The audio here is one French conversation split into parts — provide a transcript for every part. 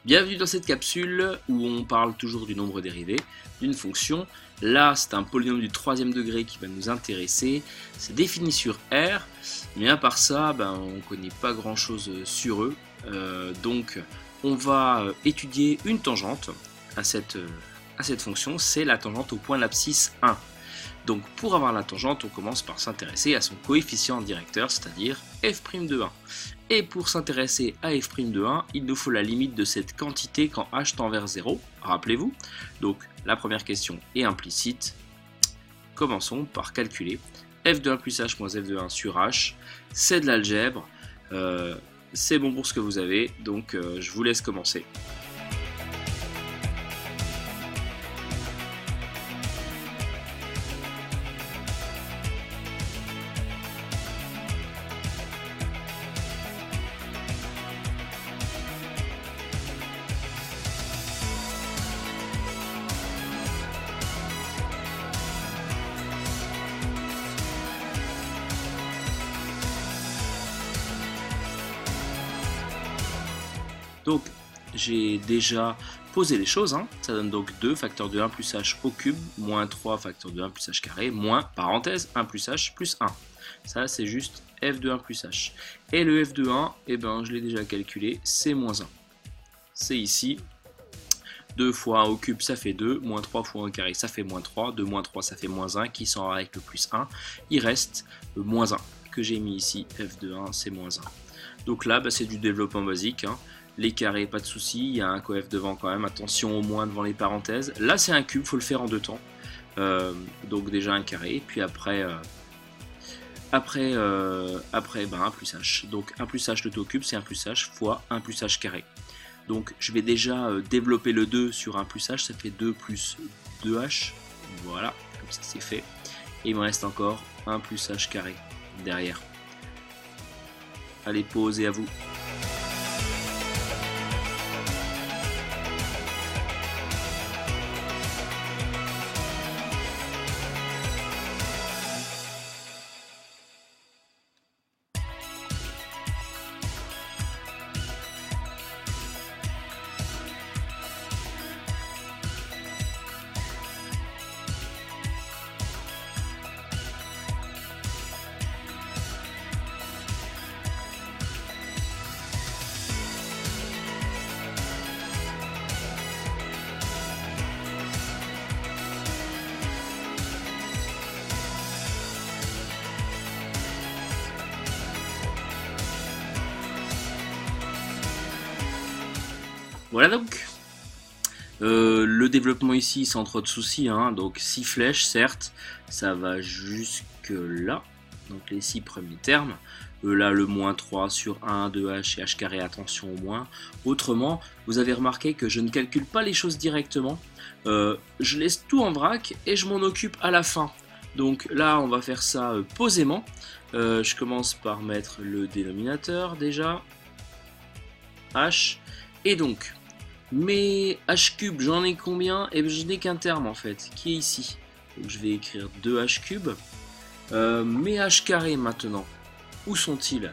Bienvenue dans cette capsule où on parle toujours du nombre dérivé d'une fonction. Là, c'est un polynôme du troisième degré qui va nous intéresser. C'est défini sur R, mais à part ça, on ne connaît pas grand-chose sur eux. Donc, on va étudier une tangente à cette fonction. C'est la tangente au point d'abscisse 1. Donc, pour avoir la tangente, on commence par s'intéresser à son coefficient directeur, c'est-à-dire f' de 1. Et pour s'intéresser à f' de 1, il nous faut la limite de cette quantité quand h tend vers 0, rappelez-vous. Donc la première question est implicite. Commençons par calculer f de 1 plus h moins f de 1 sur h. C'est de l'algèbre, c'est bon pour ce que vous avez, donc je vous laisse commencer. Donc j'ai déjà posé les choses, ça donne donc 2 facteur de 1 plus h au cube, moins 3 facteur de 1 plus h carré, moins, parenthèse, 1 plus h plus 1. Ça c'est juste f de 1 plus h. Et le f de 1, je l'ai déjà calculé, c'est moins 1. C'est ici, 2 fois 1 au cube ça fait 2, moins 3 fois 1 au carré ça fait moins 3, 2 moins 3 ça fait moins 1, qui s'en va avec le plus 1, il reste le moins 1, que j'ai mis ici, f de 1 c'est moins 1. Donc là c'est du développement basique, les carrés, pas de souci, il y a un coef devant quand même, attention au moins devant les parenthèses. Là c'est un cube, il faut le faire en deux temps. Donc déjà un carré, puis après 1 plus h. Donc 1 plus h le taux cube c'est 1 plus h fois 1 plus h carré. Donc je vais déjà développer le 2 sur 1 plus h, ça fait 2 plus 2h. Voilà, comme ça c'est fait. Et il me reste encore 1 plus h carré derrière. Allez, pause et à vous. Voilà donc, le développement ici sans trop de soucis, donc 6 flèches certes, ça va jusque là, donc les 6 premiers termes, là le moins 3 sur 1, 2h et h carré, attention au moins. Autrement, vous avez remarqué que je ne calcule pas les choses directement, je laisse tout en vrac et je m'en occupe à la fin. Donc là on va faire ça posément, je commence par mettre le dénominateur déjà, h, et donc mes h cube, j'en ai combien? Et je n'ai qu'un terme en fait, qui est ici. Donc je vais écrire 2h cube. Mes h carrés maintenant, où sont-ils?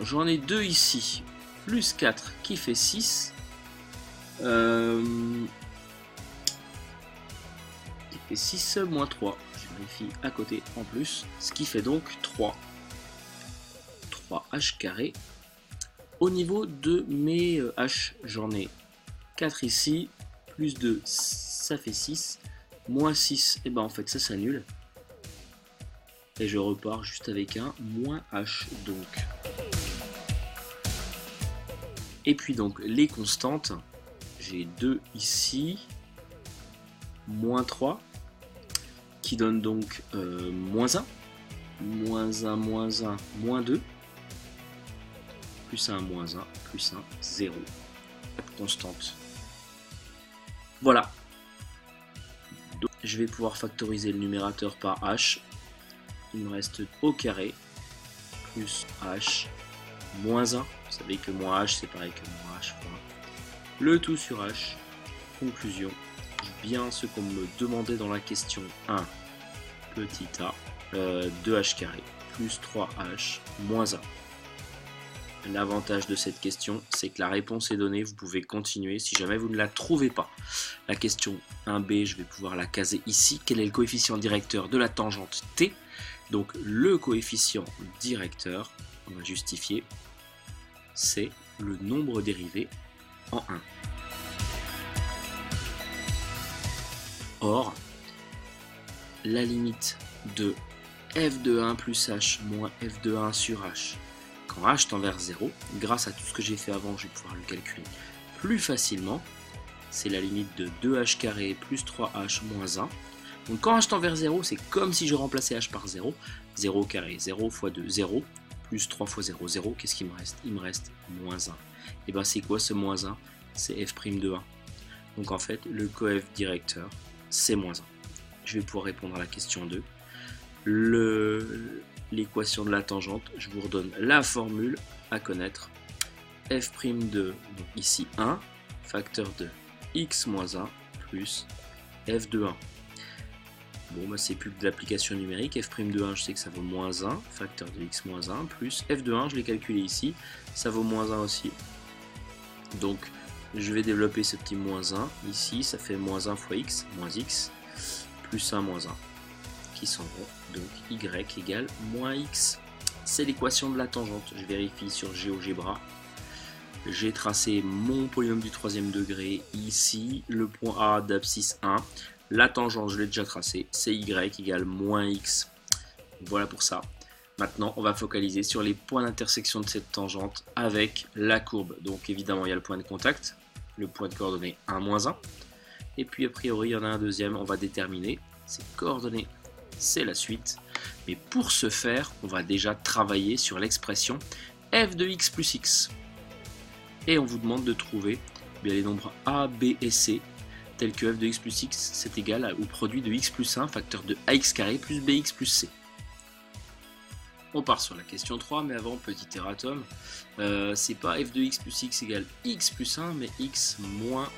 J'en ai 2 ici, plus 4 qui fait 6. Qui fait 6 moins 3. Je vérifie à côté en plus, ce qui fait donc 3. 3h carrés. Au niveau de mes h, j'en ai 4 ici, plus 2, ça fait 6, moins 6, en fait ça s'annule. Et je repars juste avec un moins h donc. Et puis donc les constantes, j'ai 2 ici, moins 3, qui donne donc moins 1, moins 1, moins 1, moins 2, plus 1, moins 1, plus 1, 0. Constante. Voilà. Donc, je vais pouvoir factoriser le numérateur par h. Il me reste au carré plus h moins 1. Vous savez que moins h c'est pareil que moins h fois 1. Le tout sur h. Conclusion. Bien ce qu'on me demandait dans la question 1 petit a 2h carré plus 3h moins 1. L'avantage de cette question, c'est que la réponse est donnée, vous pouvez continuer si jamais vous ne la trouvez pas. La question 1b, je vais pouvoir la caser ici. Quel est le coefficient directeur de la tangente t? Donc le coefficient directeur, on va justifier, c'est le nombre dérivé en 1. Or, la limite de f de 1 plus h moins f de 1 sur h, quand h tend vers 0, grâce à tout ce que j'ai fait avant, je vais pouvoir le calculer plus facilement. C'est la limite de 2h carré plus 3h moins 1. Donc quand h tend vers 0, c'est comme si je remplaçais h par 0. 0 carré, 0 fois 2, 0, plus 3 fois 0, 0. Qu'est-ce qu'il me reste? Il me reste moins 1. Et bien c'est quoi ce moins 1? C'est f' de 1. Donc en fait, le coef directeur, c'est moins 1. Je vais pouvoir répondre à la question 2. L'équation de la tangente, je vous redonne la formule à connaître. F' de, donc ici 1, facteur de x moins 1 plus f de 1. Bon, bah, c'est plus de l'application numérique. F' de 1, je sais que ça vaut moins 1, facteur de x moins 1, plus f de 1, je l'ai calculé ici, ça vaut moins 1 aussi. Donc, je vais développer ce petit moins 1. Ici, ça fait moins 1 fois x, moins x, plus 1 moins 1, qui s'en vont. Donc, y égale moins x. C'est l'équation de la tangente. Je vérifie sur GeoGebra. J'ai tracé mon polynôme du troisième degré ici, le point A d'abscisse 1. La tangente, je l'ai déjà tracée, c'est y égale moins x. Voilà pour ça. Maintenant, on va focaliser sur les points d'intersection de cette tangente avec la courbe. Donc évidemment, il y a le point de contact, le point de coordonnées 1, moins 1. Et puis a priori, il y en a un deuxième, on va déterminer. Ces coordonnées, c'est la suite. Mais pour ce faire, on va déjà travailler sur l'expression f de x plus x. Et on vous demande de trouver bien, les nombres a, b et c, tels que f de x plus x, c'est égal au produit de x plus 1, facteur de ax carré plus bx plus c. On part sur la question 3, mais avant, petit erratum, c'est pas f de x plus x égale x plus 1, mais x moins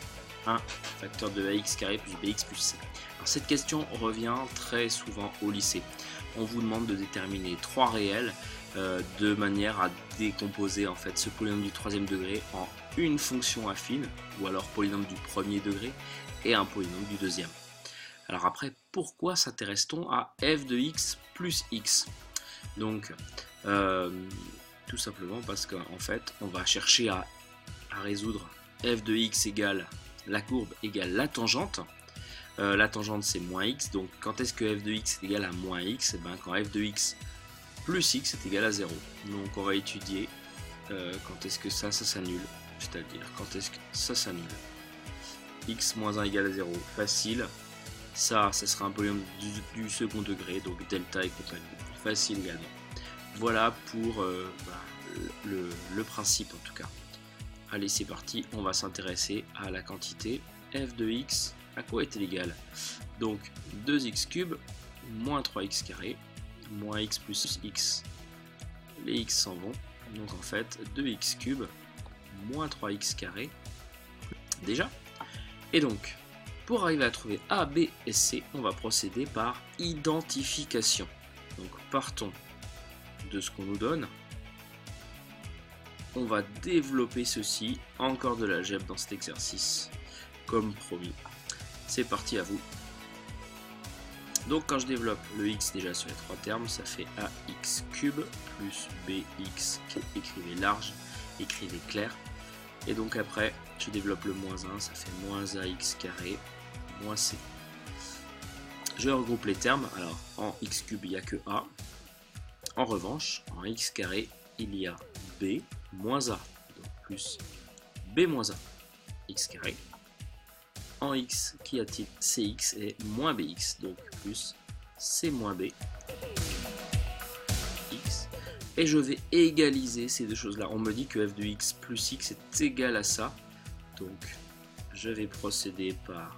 1, facteur de ax carré plus bx plus c. Alors, cette question revient très souvent au lycée. On vous demande de déterminer 3 réels de manière à décomposer en fait ce polynôme du troisième degré en une fonction affine, ou alors polynôme du premier degré et un polynôme du deuxième. Alors après, pourquoi s'intéresse-t-on à f de x plus x? Donc, tout simplement parce qu'en fait, on va chercher à résoudre f de x égale la courbe égale la tangente. La tangente, c'est moins x, donc quand est-ce que f de x est égal à moins x? Et bien, quand f de x plus x est égal à 0. Donc, on va étudier quand est-ce que ça s'annule, c'est-à-dire quand est-ce que ça s'annule. X moins 1 égale à 0, facile. Ça sera un polynôme du second degré, donc delta et compagnie. Facile également. Voilà pour le principe en tout cas. Allez, c'est parti, on va s'intéresser à la quantité f de x. À quoi est-elle égale? Donc 2x cube moins 3x carré moins x plus x. Les x s'en vont. Donc en fait 2x cube moins 3x carré déjà. Et donc pour arriver à trouver a, b et c, on va procéder par identification. Donc partons de ce qu'on nous donne. On va développer ceci, encore de l'algèbre dans cet exercice, comme promis. C'est parti, à vous. Donc quand je développe le x déjà sur les trois termes, ça fait ax cube plus bx, écrivez large, écrivez clair. Et donc après, je développe le moins 1, ça fait moins ax carré, moins c. Je regroupe les termes, alors en x cube il n'y a que a. En revanche, en x carré, il y a b moins a, donc plus b moins a, x carré. En x, qu'y a-t-il? Cx et moins bx, donc plus c moins b x. Et je vais égaliser ces deux choses-là. On me dit que f de x plus x est égal à ça. Donc, je vais procéder par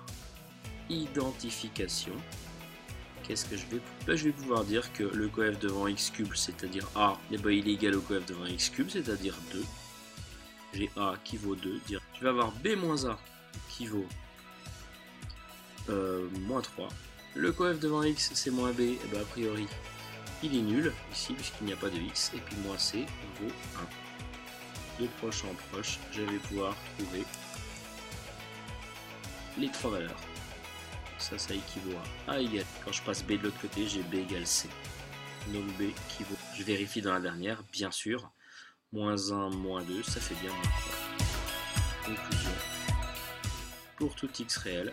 identification. Qu'est-ce que je vais... Ben, je vais pouvoir dire que le coef devant x cube, c'est-à-dire a, eh ben, il est égal au coef devant x cube, c'est-à-dire 2. J'ai a qui vaut 2. Je vais avoir b moins a qui vaut moins 3. Le coef devant x, c'est moins b, et ben, a priori, il est nul, ici, puisqu'il n'y a pas de x. Et puis moins c vaut de proche en proche, je vais pouvoir trouver les trois valeurs. Ça équivaut à A égale. Quand je passe B de l'autre côté, j'ai B égale C. Donc B qui vaut. Je vérifie dans la dernière, bien sûr. Moins 1, moins 2, ça fait bien moins 3. Conclusion. Pour tout x réel,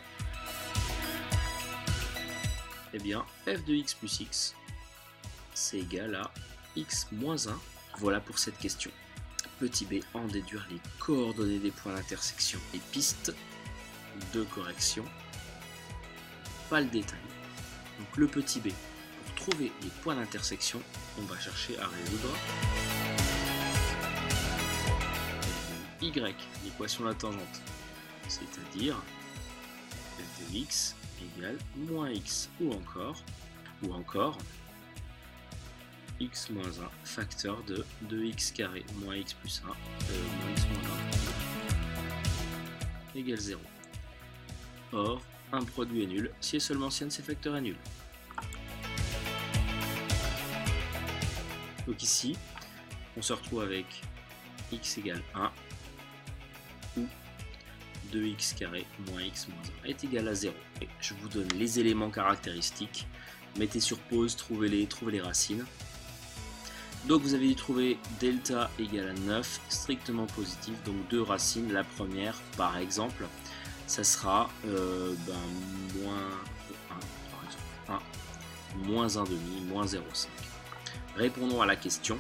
eh bien, f de x plus x, c'est égal à x moins 1. Voilà pour cette question. Petit b, en déduire les coordonnées des points d'intersection et pistes de correction. Pas le détail. Donc le petit b, pour trouver les points d'intersection, on va chercher à résoudre y, l'équation de la tangente, c'est-à-dire f de x égale moins x, ou encore x moins 1 facteur de 2x carré moins x plus 1 moins x moins 1 égale 0. Or, un produit est nul si et seulement si un de ses facteurs est nul. Donc ici, on se retrouve avec x égale 1 ou 2x carré moins x moins 1 est égal à 0. Et je vous donne les éléments caractéristiques. Mettez sur pause, trouvez les racines. Donc vous avez dû trouver delta égale à 9, strictement positif, donc deux racines. La première, par exemple, ça sera moins 1, par exemple, 1, moins 1 demi, moins 0,5. Répondons à la question.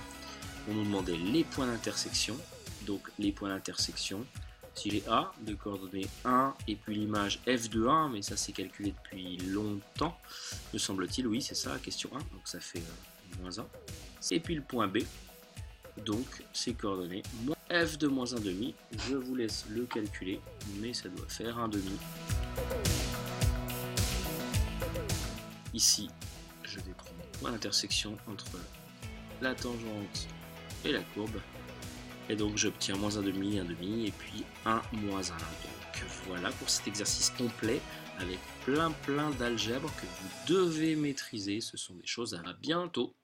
On nous demandait les points d'intersection. Donc les points d'intersection, si j'ai A de coordonnées 1 et puis l'image f de 1, mais ça c'est calculé depuis longtemps, me semble-t-il, oui c'est ça, question 1, donc ça fait moins 1. Et puis le point B, donc ces coordonnées, f de moins 1 demi, je vous laisse le calculer, mais ça doit faire 1 demi. Ici, je vais prendre le point d'intersection entre la tangente et la courbe. Et donc j'obtiens moins 1 demi, 1 demi, et puis 1 moins 1. Donc voilà pour cet exercice complet avec plein d'algèbres que vous devez maîtriser. Ce sont des choses à bientôt.